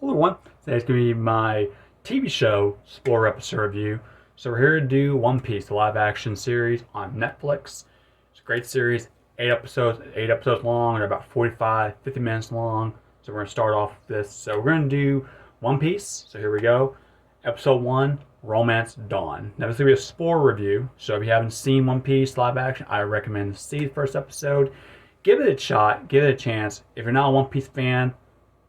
Hello everyone, today's going to be my TV show Explorer episode review. So we're here to do One Piece, the live action series on Netflix. It's a great series, 8 episodes long, they're about 45, 50 minutes long. So we're going to start off with this. So we're going to do One Piece, so here we go. Episode 1, Romance Dawn. Now this is going to be a spoiler review, so if you haven't seen One Piece live action, I recommend to see the first episode. Give it a shot, give it a chance. If you're not a One Piece fan,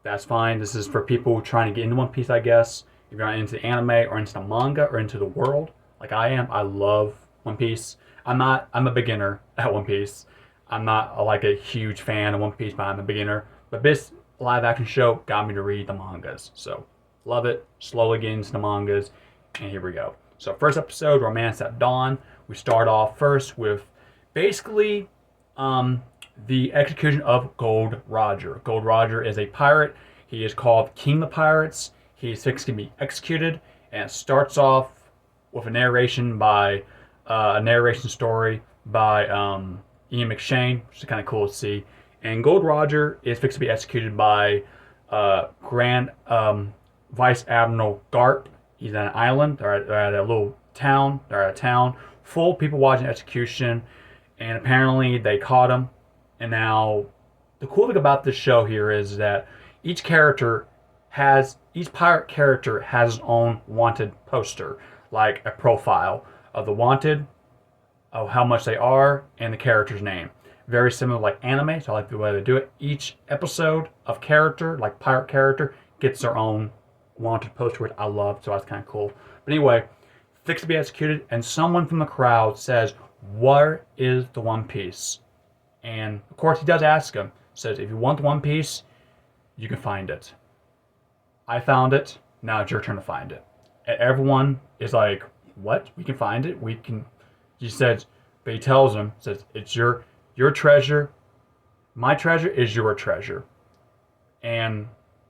that's fine. This is for people trying to get into One Piece, I guess. If you're not into the anime or into the manga or into the world, like I am, I love One Piece. I'm a beginner at One Piece. I'm not like a huge fan of One Piece, but I'm a beginner. But this live action show got me to read the mangas. So, love it. Slowly get into the mangas. And here we go. So, first episode, Romance at Dawn. We start off first with basically the execution of Gold Roger. Gold Roger is a pirate. He is called King of the Pirates. He is fixed to be executed, and it starts off with a narration story by Ian McShane, which is kind of cool to see. And Gold Roger is fixed to be executed by Grand Vice Admiral Garp. He's at an island. They're at a little town. They're at a town full of people watching execution, and apparently they caught him. And now, the cool thing about this show here is that each pirate character has his own wanted poster, like a profile of the wanted, of how much they are, and the character's name. Very similar like anime, so I like the way they do it. Each episode of character, like pirate character, gets their own wanted poster, which I love, so that's kind of cool. But anyway, fixed to be executed, and someone from the crowd says, "Where is the One Piece?" And of course he does ask him, says, if you want the One Piece, you can find it. I found it, now it's your turn to find it. And everyone is like, what? We can find it? He says, but he tells him, says, it's your treasure, my treasure is your treasure. And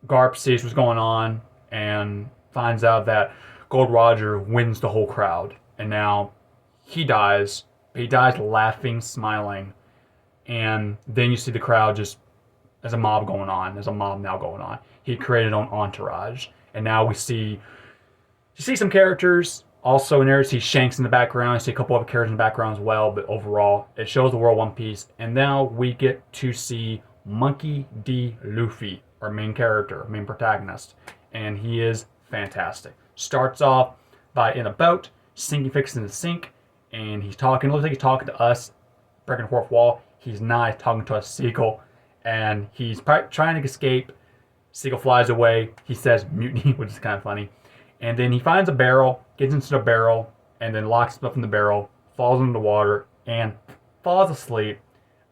Garp sees what's going on and finds out that Gold Roger wins the whole crowd. And now he dies, but he dies laughing, smiling. And then you see the crowd just, there's a mob now going on. He created his own entourage. And now you see some characters. Also in there, you see Shanks in the background. You see a couple other characters in the background as well. But overall, it shows the world One Piece. And now we get to see Monkey D. Luffy, our main character, main protagonist. And he is fantastic. Starts off by in a boat, fixing to sink. And he's talking, looks like he's talking to us, breaking the fourth wall. He's not talking to a seagull, and he's trying to escape. Seagull flies away. He says mutiny, which is kind of funny. And then he finds a barrel, gets into the barrel, and then locks himself in the barrel, falls into the water, and falls asleep.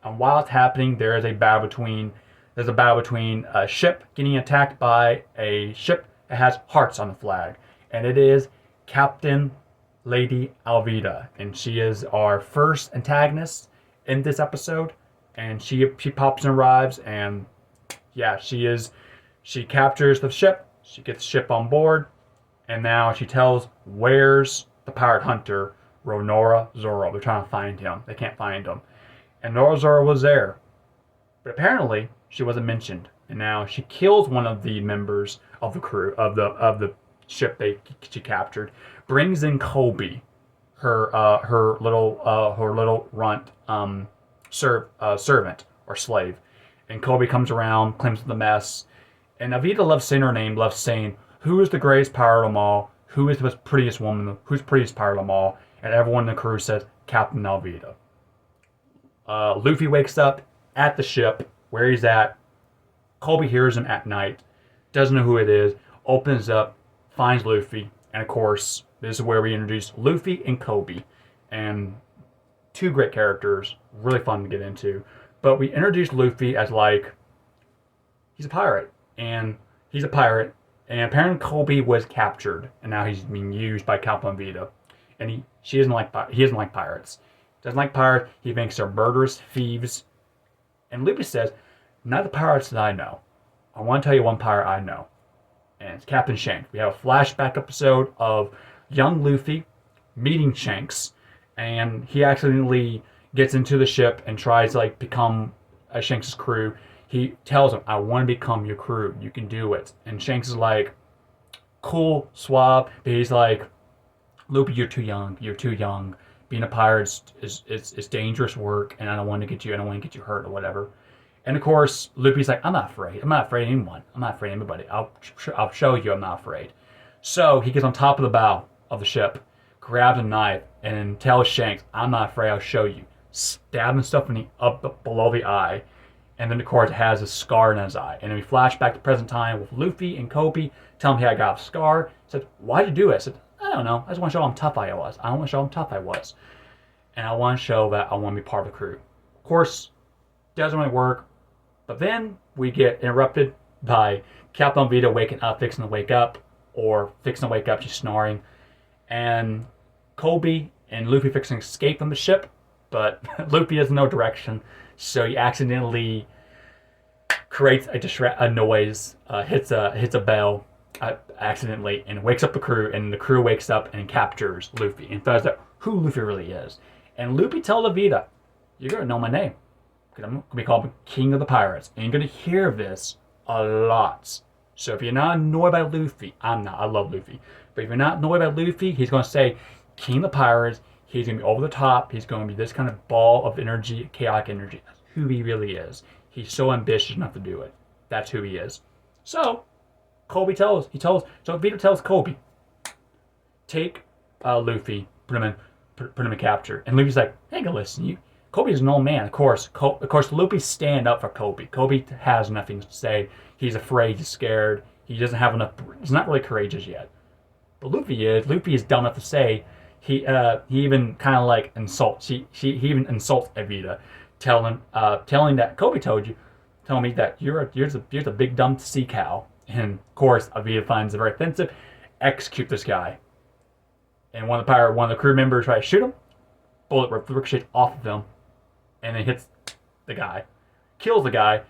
And while it's happening, there's a battle between a ship getting attacked by a ship that has hearts on the flag. And it is Captain Lady Alvida. And she is our first antagonist in this episode, and she pops and arrives, and yeah, she captures the ship, she gets the ship on board, and now she tells where's the pirate hunter Ronora Zoro. They're trying to find him. They can't find him, and Ronora Zoro was there, but apparently she wasn't mentioned. And now she kills one of the members of the crew of the ship she captured, brings in Kobe, her little runt servant or slave, and Kobe comes around, claims the mess, and Avita loves saying her name, loves saying who is the greatest pirate of them all, who is the prettiest woman, who's the prettiest pirate of them all, and everyone in the crew says Captain Alvida. Luffy wakes up at the ship where he's at. Kobe hears him at night, doesn't know who it is, opens up, finds Luffy, and of course this is where we introduce Luffy and Kobe, and two great characters, really fun to get into. But we introduced Luffy as like, he's a pirate, and apparently Kobe was captured, and now he's being used by Captain Vita, and he doesn't like pirates. Doesn't like pirates. He thinks they're murderous thieves, and Luffy says, not the pirates that I know. I want to tell you one pirate I know, and it's Captain Shanks. We have a flashback episode of young Luffy meeting Shanks, and he accidentally gets into the ship and tries to become Shanks' crew. he tells him, I want to become your crew. You can do it. And Shanks is like, cool, suave. But he's like, Luffy, you're too young. You're too young. Being a pirate is dangerous work, and I don't want to get you hurt or whatever. And of course, Luffy's like, I'm not afraid. I'm not afraid of anyone. I'm not afraid of anybody. I'll show you I'm not afraid. So he gets on top of the bow of the ship, grabs a knife, and tells Shanks, I'm not afraid. I'll show you. Stab himself up below the eye, and then of course has a scar in his eye. And then we flash back to present time with Luffy and Kobe. Tell him, hey, I got a scar. He said, why'd you do it? I said, I don't know. I just want to show him how tough I was. I want to show him how tough I was. And I want to show that I want to be part of the crew. Of course, doesn't really work. But then we get interrupted by Captain Vita waking up, fixing to wake up, or fixing to wake up, she's snoring. And Kobe and Luffy fixing to escape from the ship. But Luffy has no direction. So he accidentally creates a noise, hits a bell accidentally, and wakes up the crew. And the crew wakes up and captures Luffy and finds out who Luffy really is. And Luffy tells Vita, you're going to know my name. Because I'm going to be called King of the Pirates. And you're going to hear this a lot. So if you're not annoyed by Luffy, I'm not. I love Luffy. But if you're not annoyed by Luffy, he's going to say, King of the Pirates. He's going to be over the top. He's going to be this kind of ball of energy, chaotic energy. That's who he really is. He's so ambitious enough to do it. That's who he is. So, Vito tells Kobe, take Luffy, put him in capture. And Luffy's like, hey, go listen, Kobe's an old man. Of course, Luffy stand up for Kobe. Kobe has nothing to say. He's afraid. He's scared. He doesn't have enough. He's not really courageous yet. But Luffy is. Luffy is dumb enough to say. He even kind of like insults. He even insults Evita, telling that Kobe told me that you're a big dumb sea cow. And of course, Evita finds it very offensive. Execute this guy. And one of the crew members tries to shoot him. Bullet ricochets off of him, and it hits the guy, kills the guy,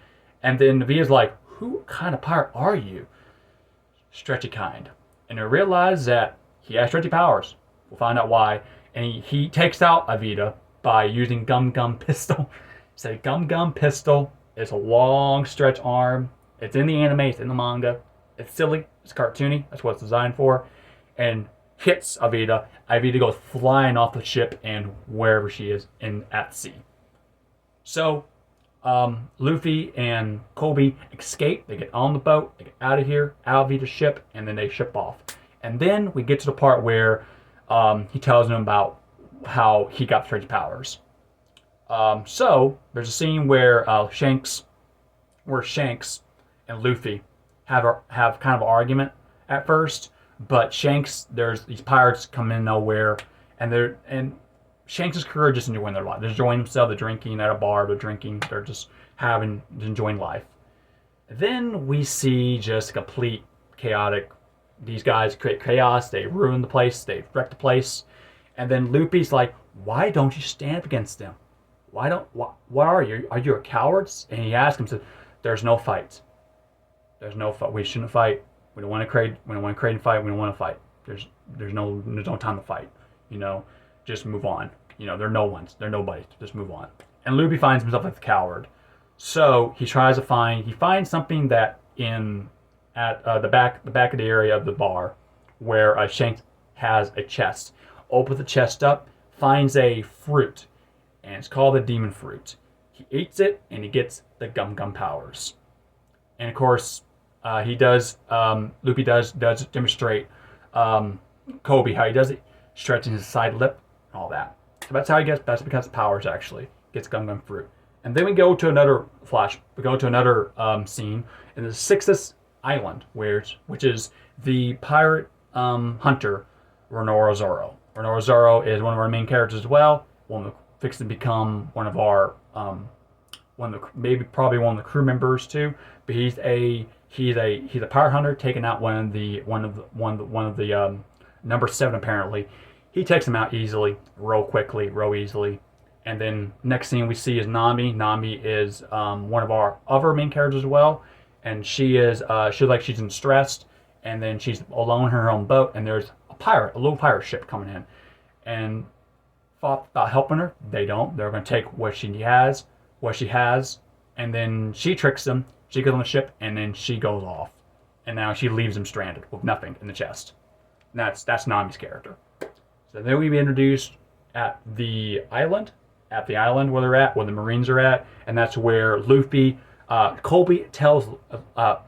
and then Vita's like, who kind of pirate are you? Stretchy kind. And they realize that he has stretchy powers. We'll find out why. And he takes out Evita by using Gum Gum Pistol. Say Gum Gum Pistol. It's a long stretch arm. It's in the anime. It's in the manga. It's silly. It's cartoony. That's what it's designed for. And hits Evita. Evita goes flying off the ship and wherever she is at sea. So, Luffy and Kobe escape. They get on the boat. They get out of here, out of Vita's ship, and then they ship off. And then we get to the part where he tells them about how he got strange powers. So there's a scene where Shanks and Luffy have kind of an argument at first, but Shanks, there's these pirates come in nowhere, and Shanks' crew are just enjoying their life. They're enjoying themselves. They're drinking at a bar. They're drinking. They're just enjoying life. Then we see just complete chaotic. These guys create chaos. They ruin the place. They wreck the place. And then Luffy's like, why don't you stand up against them? Why are you? Are you a coward? And he asks him, says, there's no fight. There's no fight. We shouldn't fight. We don't want to create. We don't want to create and fight. We don't want to fight. There's no time to fight. Just move on. They're no ones. They're nobody. Just move on. And Luffy finds himself like a coward. So he finds something that at the back of the area of the bar where Shanks has a chest. Opens the chest up, finds a fruit, and it's called the demon fruit. He eats it and he gets the Gum Gum powers. And of course, Luffy does demonstrate Kobe how he does it, stretching his side lip and all that. So that's how he gets. That's because of powers actually gets Gum Gum fruit. And then we go to another scene in the Sixth Island, which is the pirate hunter Renoir Zoro. Renoir Zoro is one of our main characters as well. Fixed to become one of our probably one of the crew members too. But he's a pirate hunter taking out one of the number 7 apparently. He takes him out easily, real easily. And then next scene we see is Nami. Nami is one of our other main characters as well, and she's stressed, and then she's alone in her own boat, and there's a little pirate ship coming in, and thought about helping her. They don't. They're going to take what she has, and then she tricks him. She goes on the ship, and then she goes off, and now she leaves him stranded with nothing in the chest. And that's Nami's character. So then we be introduced at the island where they're at, where the Marines are at, and that's where Luffy. Colby tells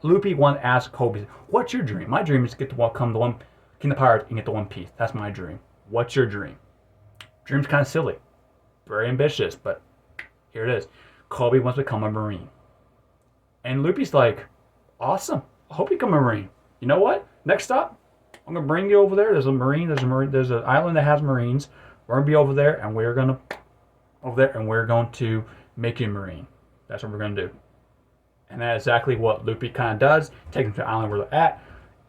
Luffy one asks Colby, "What's your dream?" "My dream is to get to become the one king of the pirates and get the One Piece. That's my dream." "What's your dream?" Dream's kind of silly, very ambitious, but here it is. Colby wants to become a Marine, and Luffy's like, "Awesome! I hope you become a Marine. You know what? Next stop, I'm gonna bring you over there. There's an island that has Marines. We're gonna be over there, and we're going to make you a Marine. That's what we're gonna do." And that's exactly what Luffy kind of does, take them to the island where they're at.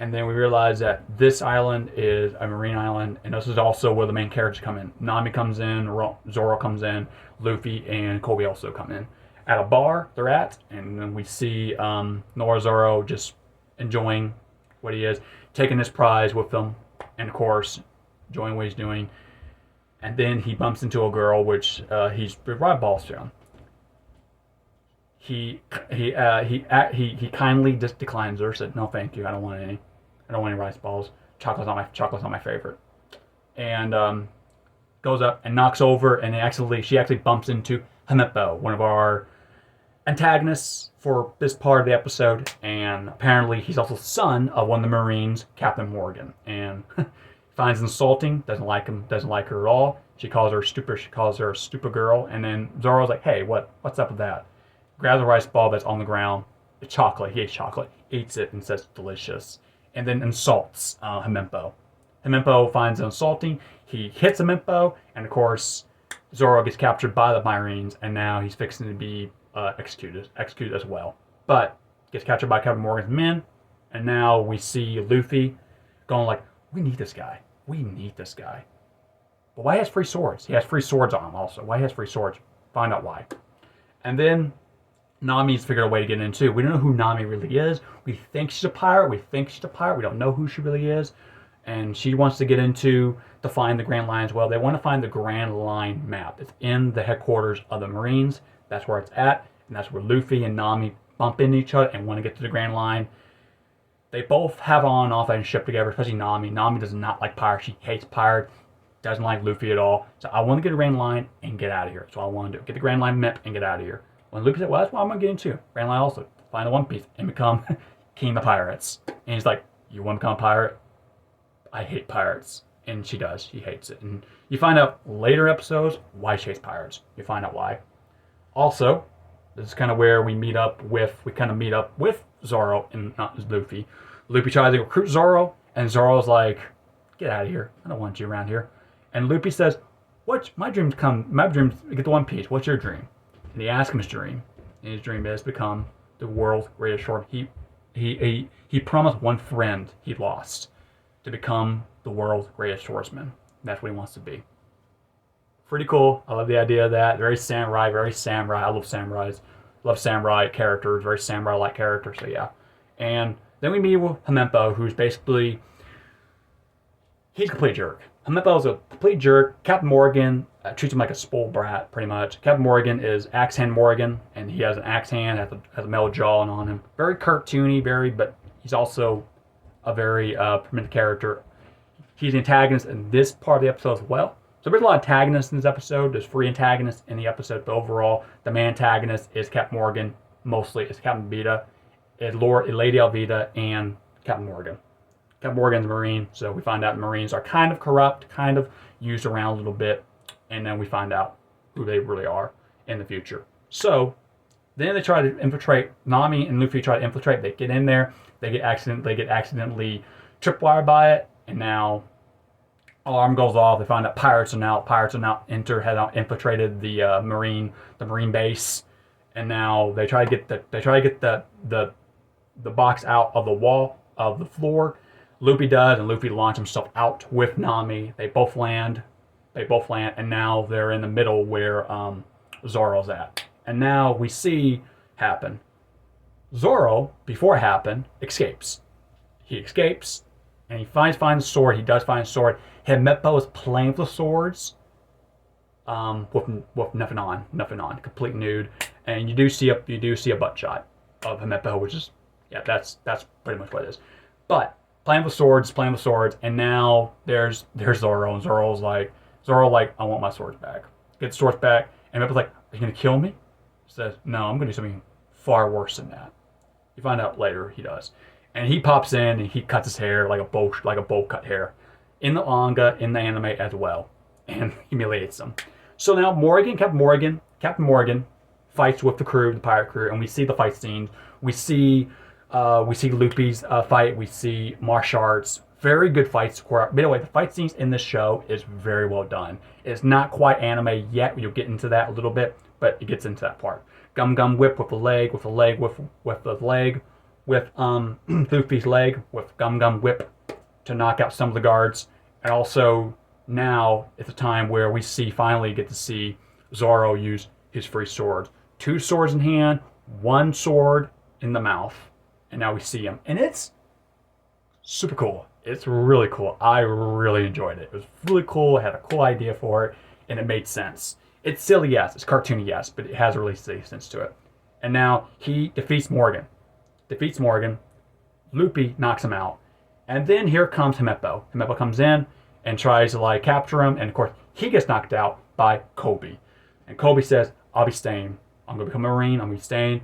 And then we realize that this island is a marine island, and this is also where the main characters come in. Nami comes in, Zoro comes in, Luffy and Kobe also come in. At a bar they're at, and then we see Zoro just enjoying what he is, taking his prize with him, and of course, enjoying what he's doing. And then he bumps into a girl, which he's right balls to him. He kindly just declines her. Said, "No, thank you. I don't want any rice balls. Chocolate's not my favorite." And goes up and knocks over, and she actually bumps into Himeppo, one of our antagonists for this part of the episode. And apparently, he's also the son of one of the Marines, Captain Morgan. And finds insulting. Doesn't like him. Doesn't like her at all. She calls her stupid. She calls her a stupid girl. And then Zoro's like, "Hey, what's up with that?" Grabs a rice ball that's on the ground. It's chocolate. He hates chocolate. Eats it and says delicious. And then insults Himeppo. Himeppo finds it insulting. He hits Himeppo. And of course, Zoro gets captured by the Marines. And now he's fixing to be executed as well. But gets captured by Captain Morgan's men. And now we see Luffy going like, "We need this guy. We need this guy." But why he has free swords? He has free swords on him also. Why he has free swords? Find out why. And then Nami's figured a way to get in too. We don't know who Nami really is. We think she's a pirate. We don't know who she really is. And she wants to get into to find the Grand Line as well. They want to find the Grand Line map. It's in the headquarters of the Marines. That's where it's at. And that's where Luffy and Nami bump into each other and want to get to the Grand Line. They both have on and off on a ship together, especially Nami. Nami does not like pirates. She hates pirates. Doesn't like Luffy at all. So I want to get the Grand Line and get out of here. That's what I want to do. Get the Grand Line map and get out of here. When Luffy said, "Well, that's what I'm going to get into. Grand Line also. Find the One Piece and become king of the pirates." And he's like, "You want to become a pirate? I hate pirates." And she does. She hates it. And you find out later episodes why she hates pirates. You find out why. Also, this is kind of where we meet up with Zoro and not Luffy. Luffy tries to recruit Zoro, and Zoro's like, "Get out of here. I don't want you around here." And Luffy says, My dreams get the One Piece. What's your dream?" And he asks him his dream. And his dream is to become the world's greatest swordsman. He promised one friend he lost to become the world's greatest swordsman. That's what he wants to be. Pretty cool. I love the idea of that. Very samurai. I love samurais. Love samurai characters. Very samurai-like characters. So yeah. And then we meet with Himeppo, who's basically, he's a complete jerk. Himeppo's a complete jerk. Captain Morgan treats him like a spoiled brat, pretty much. Captain Morgan is Axe Hand Morgan, and he has an axe hand, has a metal jaw on him. Very cartoony, but he's also a very primitive character. He's the antagonist in this part of the episode as well. So there's a lot of antagonists in this episode. There's 3 antagonists in the episode, but overall, the main antagonist is Captain Morgan. Mostly, it's Captain Vita, Lady Alvita, and Captain Morgan. Captain Morgan's a Marine, so we find out the Marines are kind of corrupt, kind of used around a little bit, and then we find out who they really are in the future. So then they try to infiltrate. Nami and Luffy try to infiltrate. They get in there. They get accidentally tripwired by it, and now alarm goes off. They find out pirates are now infiltrated the marine base, and now they try to get the box out of the wall of the floor. Luffy does, and Luffy launches himself out with Nami. They both land, and now they're in the middle where Zoro's at. And now we see happen. Zoro, before it happened, escapes. He escapes, and he finds the sword. He does find a sword. Himeppo is playing with the swords, with nothing on, complete nude. and you do see a butt shot of Himeppo, which is, yeah, that's pretty much what it is. But playing with swords, and now there's Zoro, and Zoro like, I want my swords back. Get the swords back, and Himeppo's like, are you gonna kill me? He says, no, I'm gonna do something far worse than that. You find out later he does. And he pops in and he cuts his hair like a bowl cut hair. In the manga, in the anime as well. And humiliates them. So now Captain Morgan fights with the crew, the pirate crew, and we see the fight scenes. We see Luffy's fight. We see martial arts. Very good fights. By the way, the fight scenes in this show is very well done. It's not quite anime yet. You'll get into that a little bit, but it gets into that part. Gum whip with the leg, with the leg, with Luffy's leg, with Gum whip to knock out some of the guards. And also now it's a time where we finally get to see Zoro use his free sword. 2 swords in hand, 1 sword in the mouth. And now we see him. And it's super cool. It's really cool. I really enjoyed it. It was really cool. I had a cool idea for it, and it made sense. It's silly, yes. It's cartoony, yes, but it has a really silly sense to it. And now he defeats Morgan. Luffy knocks him out. And then here comes Himeppo. Himeppo comes in and tries to capture him, and of course he gets knocked out by Kobe. And Kobe says, I'll be staying. I'm gonna become a Marine, I'm gonna be staying.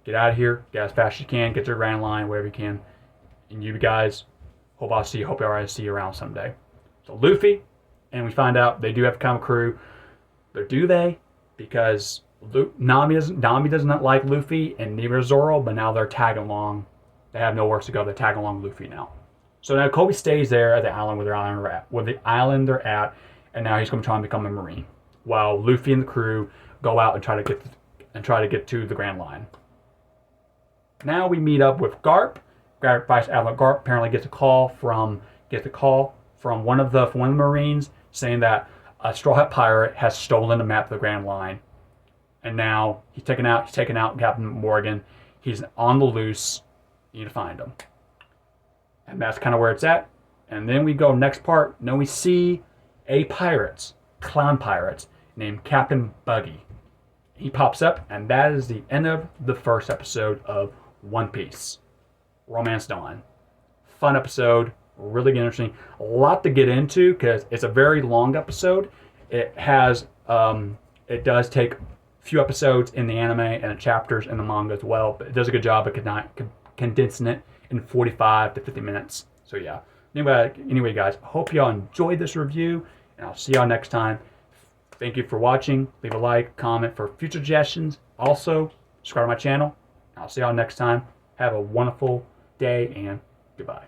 Get out of here, get as fast as you can, get to the Grand Line, wherever you can. And you guys, hope I see you around someday. So Luffy, and we find out they do have a common crew. But do they? Because Nami does not like Luffy, and neither does Zoro, but now they're tagging along. They have nowhere else to go, they're tagging along Luffy now. So now Kobe stays there at the island where they're at, and now he's going to try and become a Marine, while Luffy and the crew go out and try to get to the Grand Line. Now we meet up with Garp. Vice Admiral Garp apparently gets a call from one of the Marines saying that a Straw Hat pirate has stolen the map of the Grand Line, and now he's taken out Captain Morgan. He's on the loose. You need to find him. And that's kind of where it's at. And then we go next part. Now we see a clown pirate named Captain Buggy. He pops up, and that is the end of the first episode of One Piece. Romance Dawn. Fun episode, really interesting. A lot to get into because it's a very long episode. It does take a few episodes in the anime and chapters in the manga as well, but it does a good job of condensing it in 45 to 50 minutes. So yeah. Anyway, guys, I hope y'all enjoyed this review, and I'll see y'all next time. Thank you for watching. Leave a like, comment for future suggestions. Also, subscribe to my channel. I'll see y'all next time. Have a wonderful day, and goodbye.